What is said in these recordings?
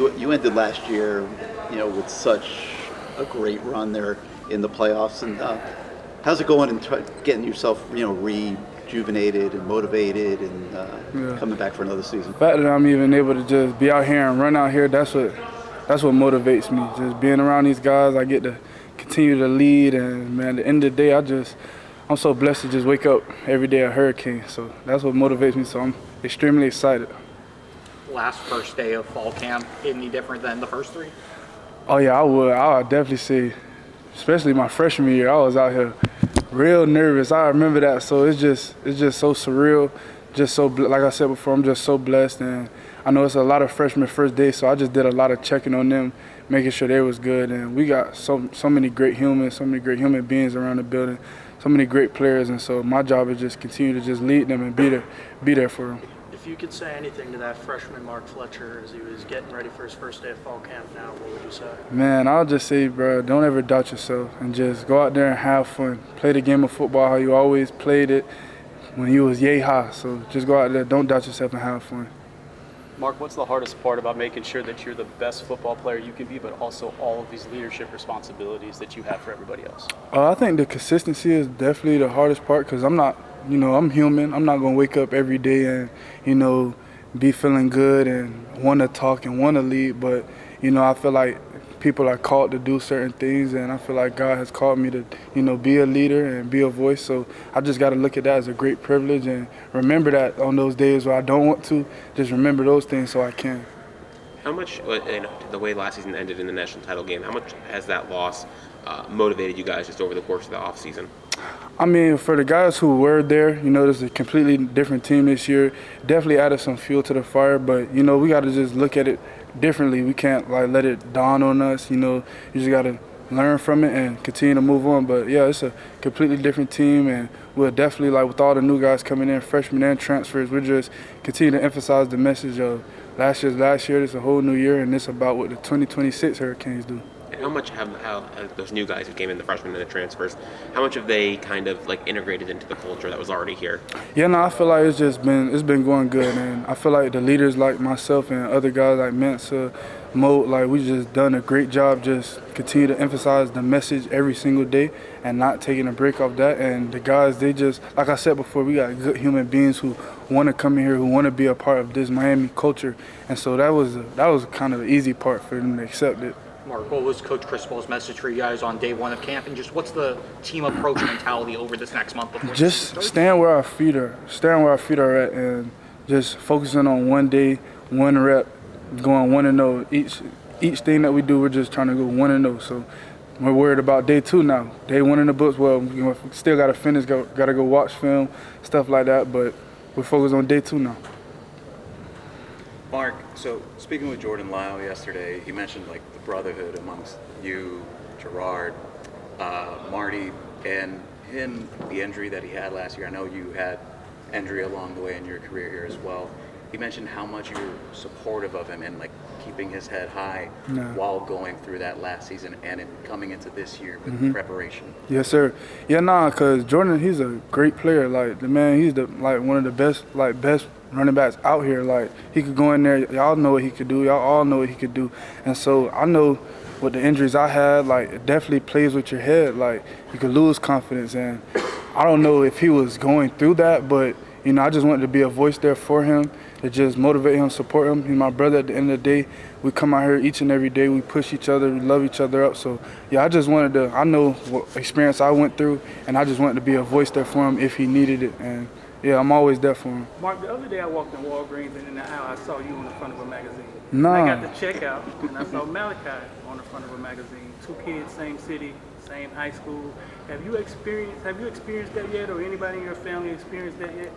You ended last year, with such a great run there in the playoffs. And how's it going and getting yourself, rejuvenated and motivated and Yeah. coming back for another season? The fact that I'm even able to just be out here and run out here, that's what motivates me. Just being around these guys, I get to continue to lead. And, man, at the end of the day, I'm so blessed to just wake up every day a Hurricane. So that's what motivates me. So I'm extremely excited. Last first day of fall camp, any different than the first three? Oh, yeah, I would definitely say, especially my freshman year, I was out here real nervous. I remember that. So it's just so surreal. Just so, like I said before, I'm just so blessed. And I know it's a lot of freshmen first day, so I just did a lot of checking on them, making sure they was good. And we got so many great humans, so many great human beings around the building, so many great players. And so my job is just continue to just lead them and be there for them. If you could say anything to that freshman Mark Fletcher as he was getting ready for his first day of fall camp now, what would you say? Man, I'll just say, bro, don't ever doubt yourself and just go out there and have fun. Play the game of football how you always played it when you was yay high. So just go out there, don't doubt yourself and have fun. Mark, what's the hardest part about making sure that you're the best football player you can be, but also all of these leadership responsibilities that you have for everybody else? I think the consistency is definitely the hardest part because I'm not, I'm human. I'm not going to wake up every day and, be feeling good and want to talk and want to lead. But, I feel like people are called to do certain things, and I feel like God has called me to, be a leader and be a voice. So I just got to look at that as a great privilege and remember that on those days where I don't want to, just remember those things so I can. How much, the way last season ended in the national title game, how much has that loss motivated you guys just over the course of the offseason? I mean, for the guys who were there, this is a completely different team this year. Definitely added some fuel to the fire, but, we got to just look at it differently. We can't, let it dawn on us. You just got to learn from it and continue to move on. But, yeah, it's a completely different team, and we'll definitely, with all the new guys coming in, freshmen and transfers, we'll just continue to emphasize the message of last year, this is a whole new year, and it's about what the 2026 Hurricanes do. And how much have those new guys who came in, the freshmen and the transfers, how much have they kind of integrated into the culture that was already here? Yeah, no, I feel like it's been going good, and I feel like the leaders like myself and other guys like Mensa, Mo, we just done a great job just continue to emphasize the message every single day and not taking a break off that. And the guys, they just, like I said before, we got good human beings who want to come in here, who want to be a part of this Miami culture, and so that was kind of the easy part for them to accept it. Mark, what was Coach Crispell's message for you guys on day one of camp, and just what's the team approach mentality over this next month before just staying where our feet are at, and just focusing on one day, one rep, going 1-0. Each thing that we do, we're just trying to go 1-0. So we're worried about day two now. Day one in the books, well, we still got to finish, got to go watch film, stuff like that, but we're focused on day two now. Mark, so speaking with Jordan Lyle yesterday, he mentioned the brotherhood amongst you, Gerard, Marty, and him, the injury that he had last year. I know you had injury along the way in your career here as well. He mentioned how much you were supportive of him and keeping his head high while going through that last season and coming into this year with preparation. Yes, sir. Yeah, because Jordan, he's a great player. The man, he's one of the best running backs out here. He could go in there. Y'all know what he could do. Y'all all know what he could do. And so I know with the injuries I had, it definitely plays with your head. You could lose confidence. And I don't know if he was going through that, but, I just wanted to be a voice there for him, to just motivate him, support him. He's my brother at the end of the day. We come out here each and every day. We push each other. We love each other up. So, yeah, I just wanted to – I know what experience I went through, and I just wanted to be a voice there for him if he needed it. And yeah, I'm always there for him. Mark, the other day I walked in Walgreens, and in the aisle I saw you on the front of a magazine. Nah. And I got the checkout, and I saw Malachi on the front of a magazine. 2 kids, same city, same high school. Have you experienced that yet, or anybody in your family experienced that yet?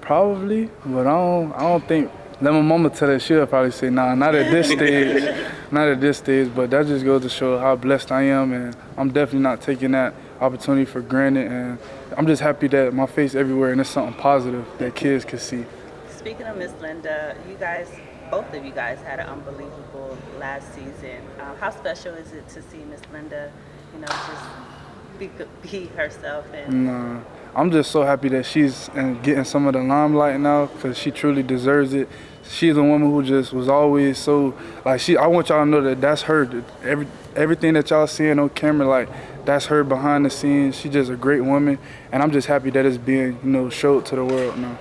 Probably, but I don't think. Let my mama tell her, she'll probably say, nah, not at this stage, not at this stage. But that just goes to show how blessed I am, and I'm definitely not taking that opportunity for granted. And I'm just happy that my face everywhere, and it's something positive that kids can see. Speaking of Miss Linda, both of you guys had an unbelievable last season. How special is it to see Miss Linda, just be herself. And Nah, I'm just so happy that she's getting some of the limelight now because she truly deserves it. She's a woman who just was always so like I want y'all to know that that's her. Everything that y'all seeing on camera, like that's her behind the scenes. She's just a great woman, and I'm just happy that it's being showed to the world now.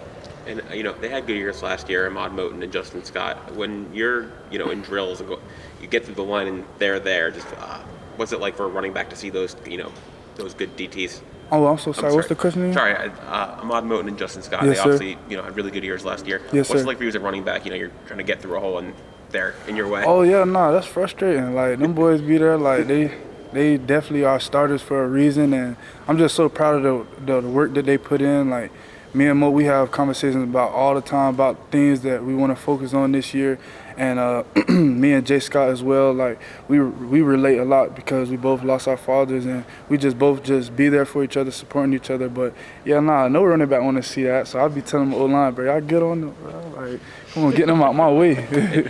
And they had good years last year, Ahmad Moten and Justin Scott. When you're in drills and you get through the line and they're there, just what's it like for a running back to see those those good DTs? Oh, I'm so sorry. What's the question again? Sorry, Ahmad Moten and Justin Scott. Yes, they sir. obviously had really good years last year. Yes, What's sir. it like for you as a running back? You're trying to get through a hole and they're in your way. Oh yeah, nah, that's frustrating. Like them boys be there, like they definitely are starters for a reason, and I'm just so proud of the work that they put in. Like me and Mo, we have conversations about all the time about things that we want to focus on this year, and me and Jay Scott as well. Like we relate a lot because we both lost our fathers, and we just both be there for each other, supporting each other. But yeah, nah, no running back want to see that. So I'll be telling my O-line, bro, y'all get on them, bro. Like come on, get them out my way.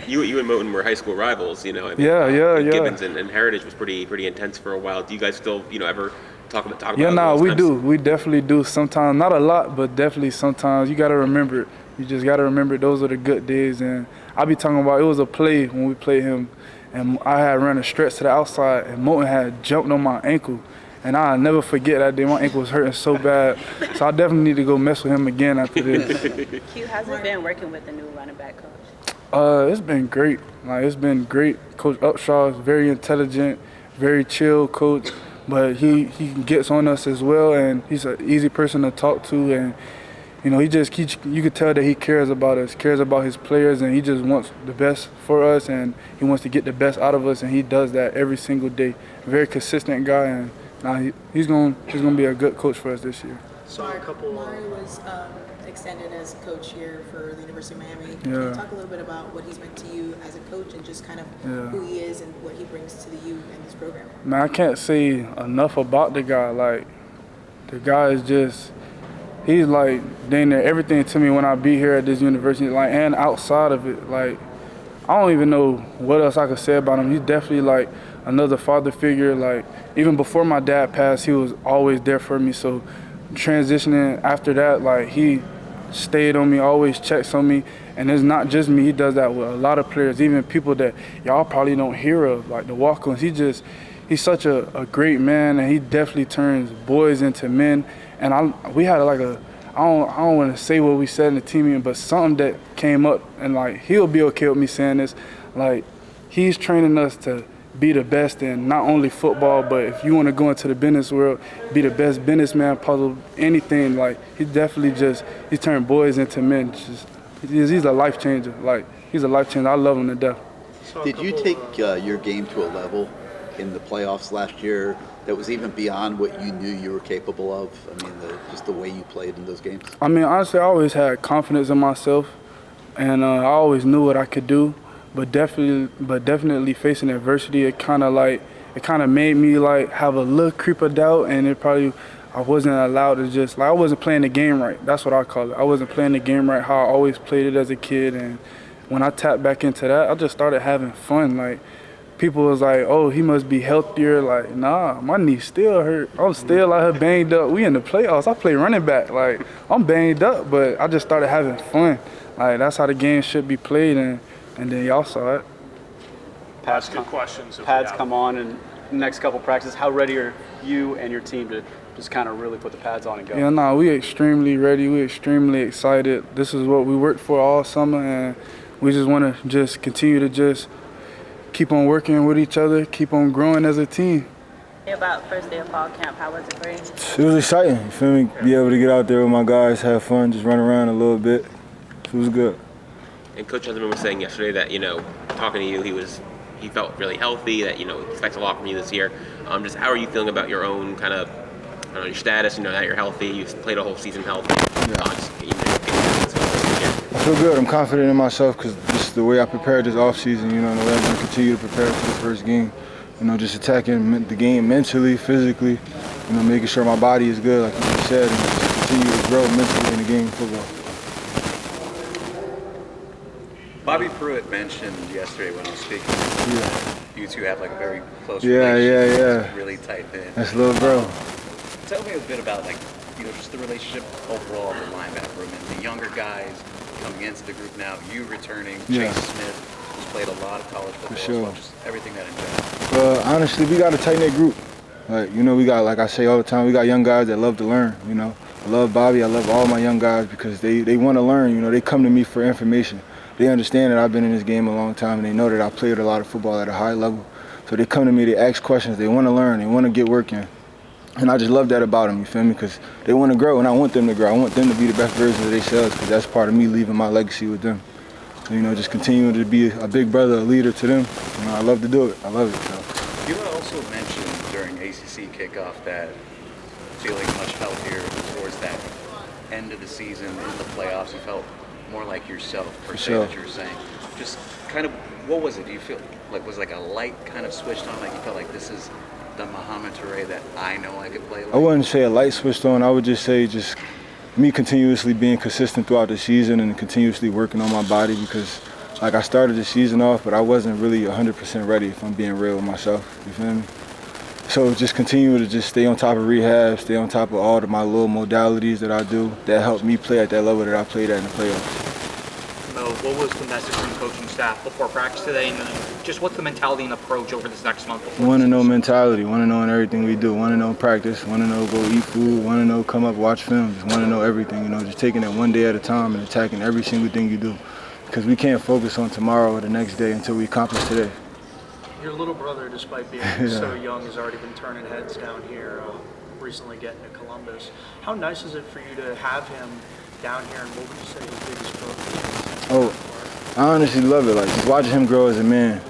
You and Moten were high school rivals, I mean, Yeah. Gibbons and Heritage was pretty intense for a while. Do you guys still, ever talk about Yeah, nah, those we times? do. We definitely do. Sometimes, not a lot, but definitely sometimes. You got to remember it. You just got to remember those are the good days. And I be talking about it was a play when we played him, and I had run a stretch to the outside, and Moten had jumped on my ankle. And I'll never forget that day. My ankle was hurting so bad. So I definitely need to go mess with him again after this. Q, how's it been working with the new running back coach? It's been great. Like it's been great. Coach Upshaw is very intelligent, very chill coach, but he gets on us as well, and he's an easy person to talk to, and you could tell that he cares about us, cares about his players, and he just wants the best for us, and he wants to get the best out of us, and he does that every single day. Very consistent guy, and he's gonna be a good coach for us this year. So Mari was extended as coach here for the University of Miami. Can Yeah. you talk a little bit about what he's meant to you as a coach and just kind of who he is and what he brings to the U and this program? Man, I can't say enough about the guy. Like, the guy is just, he's like dang near everything to me when I be here at this university, like, and outside of it. Like, I don't even know what else I could say about him. He's definitely like another father figure. Like, even before my dad passed, he was always there for me. So transitioning after that, like, he stayed on me, always checks on me, and it's not just me. He does that with a lot of players, even people that y'all probably don't hear of, like the walk-ons. He's such a great man, and he definitely turns boys into men. And we had like I don't want to say what we said in the team meeting, but something that came up, and like he'll be okay with me saying this, like he's training us to be the best in not only football, but if you want to go into the business world, be the best businessman possible, anything. Like he definitely he turned boys into men. He's a life changer. Like he's a life changer. I love him to death. Did you take your game to a level in the playoffs last year that was even beyond what you knew you were capable of? I mean, just the way you played in those games? I mean, honestly, I always had confidence in myself, and I always knew what I could do. But definitely facing adversity, it kind of made me like have a little creep of doubt, and I wasn't allowed to just, like, I wasn't playing the game right. That's what I call it. I wasn't playing the game right how I always played it as a kid, and when I tapped back into that, I just started having fun. Like, people was like, oh, he must be healthier. Like, nah, my knee still hurt. I'm still out here banged up. We in the playoffs. I play running back. Like, I'm banged up, but I just started having fun. Like, that's how the game should be played, and then y'all saw it. Pads come on in the next couple practices. How ready are you and your team to just kind of really put the pads on and go? Yeah, nah, we extremely ready. We extremely excited. This is what we worked for all summer, and we just want to just continue to just keep on working with each other, keep on growing as a team. About first day of fall camp, how was it for you? It was exciting, you feel me? Be able to get out there with my guys, have fun, just run around a little bit. It was good. And Coach Huntsman was saying yesterday that, talking to you, he felt really healthy, that, expects a lot from you this year. Just how are you feeling about your own kind of, your status, that you're healthy, you've played a whole season healthy. I feel good. I'm confident in myself because this is the way I prepared this offseason, and the way I'm going to continue to prepare for the first game. Just attacking the game mentally, physically, making sure my body is good, like you just said, and just continue to grow mentally in the game of football. Bobby Pruitt mentioned yesterday when I was speaking, you two have like a very close relationship. Really tight knit. That's little bro. tell me a bit about just the relationship overall of the linebacker room and the younger guys coming into the group now. You returning, Yeah. Chase Smith, who's played a lot of college football sure. as well, just everything that in general. Honestly, we got a tight-knit group. We got, like I say all the time, we got young guys that love to learn, I love Bobby, I love all my young guys because they want to learn, they come to me for information. They understand that I've been in this game a long time and they know that I played a lot of football at a high level. So they come to me, they ask questions, they want to learn, they want to get work in. And I just love that about them, you feel me? Because they want to grow and I want them to grow. I want them to be the best version of themselves because that's part of me leaving my legacy with them. So, just continuing to be a big brother, a leader to them. I love to do it. I love it. So. You also mentioned during ACC kickoff that feeling much healthier towards that end of the season, in the playoffs, you felt more like yourself, per se, sure. that you were saying. Just kind of, what was it? Do you feel was a light kind of switched on? Like you felt like this is the Mohamed Toure that I know I could play like? I wouldn't say a light switched on. I would just say just me continuously being consistent throughout the season and continuously working on my body because I started the season off, but I wasn't really 100% ready if I'm being real with myself, you feel me? So just continue to just stay on top of rehab, stay on top of all of my little modalities that I do that help me play at that level that I played at in the playoffs. Mo, what was the message from the coaching staff before practice today? And just what's the mentality and approach over this next month? Want to know mentality, want to know in everything we do, want to know practice, want to know go eat food, want to know come up, watch film, just want to know everything, just taking it one day at a time and attacking every single thing you do. Because we can't focus on tomorrow or the next day until we accomplish today. Your little brother, despite being so young, has already been turning heads down here, recently getting to Columbus. How nice is it for you to have him down here, and what would you say his biggest growth? Oh, I honestly love it. Just watching him grow as a man.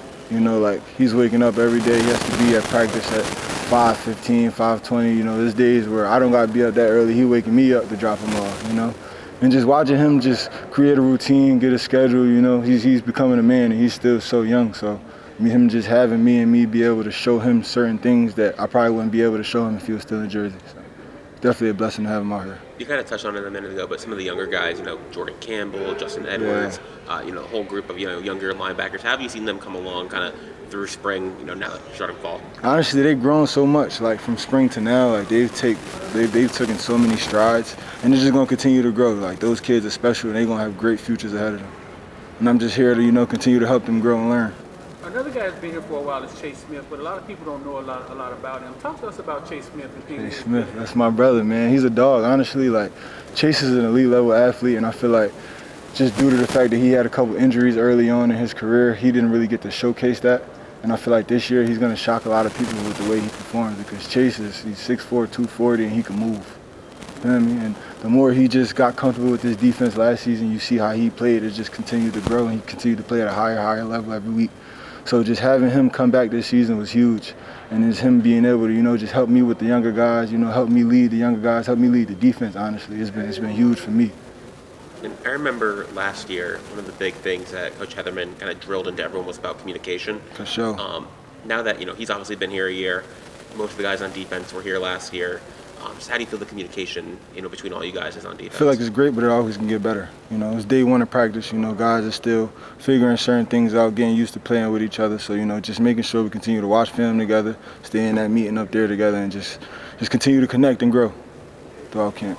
He's waking up every day. He has to be at practice at 5:15, 5:20. There's days where I don't got to be up that early. He waking me up to drop him off, And just watching him just create a routine, get a schedule, he's becoming a man and he's still so young. So him just having me be able to show him certain things that I probably wouldn't be able to show him if he was still in Jersey. So definitely a blessing to have him out here. You kind of touched on it a minute ago, but some of the younger guys, Jordan Campbell, Justin Edwards, the whole group of, younger linebackers, how have you seen them come along kind of through spring, now that you're starting fall? Honestly, they've grown so much, from spring to now, they've taken so many strides, and they're just going to continue to grow. Those kids are special, and they're going to have great futures ahead of them. And I'm just here to, continue to help them grow and learn. Another guy that's been here for a while is Chase Smith, but a lot of people don't know a lot about him. Talk to us about Chase Smith. Chase Smith, that's my brother, man. He's a dog. Honestly, Chase is an elite level athlete, and I feel like just due to the fact that he had a couple injuries early on in his career, he didn't really get to showcase that. And I feel like this year he's going to shock a lot of people with the way he performs because Chase he's 6'4", 240, and he can move. You know what I mean? And the more he just got comfortable with his defense last season, you see how he played. It just continued to grow, and he continued to play at a higher level every week. So just having him come back this season was huge. And it's him being able to, just help me with the younger guys, help me lead the younger guys, help me lead the defense, honestly. It's been huge for me. And I remember last year, one of the big things that Coach Heatherman kind of drilled into everyone was about communication. For sure. Now that, he's obviously been here a year, most of the guys on defense were here last year. Just how do you feel the communication, between all you guys is on defense? I feel like it's great, but it always can get better. It's day one of practice. Guys are still figuring certain things out, getting used to playing with each other. So, just making sure we continue to watch film together, stay in that meeting up there together, and just continue to connect and grow throughout camp.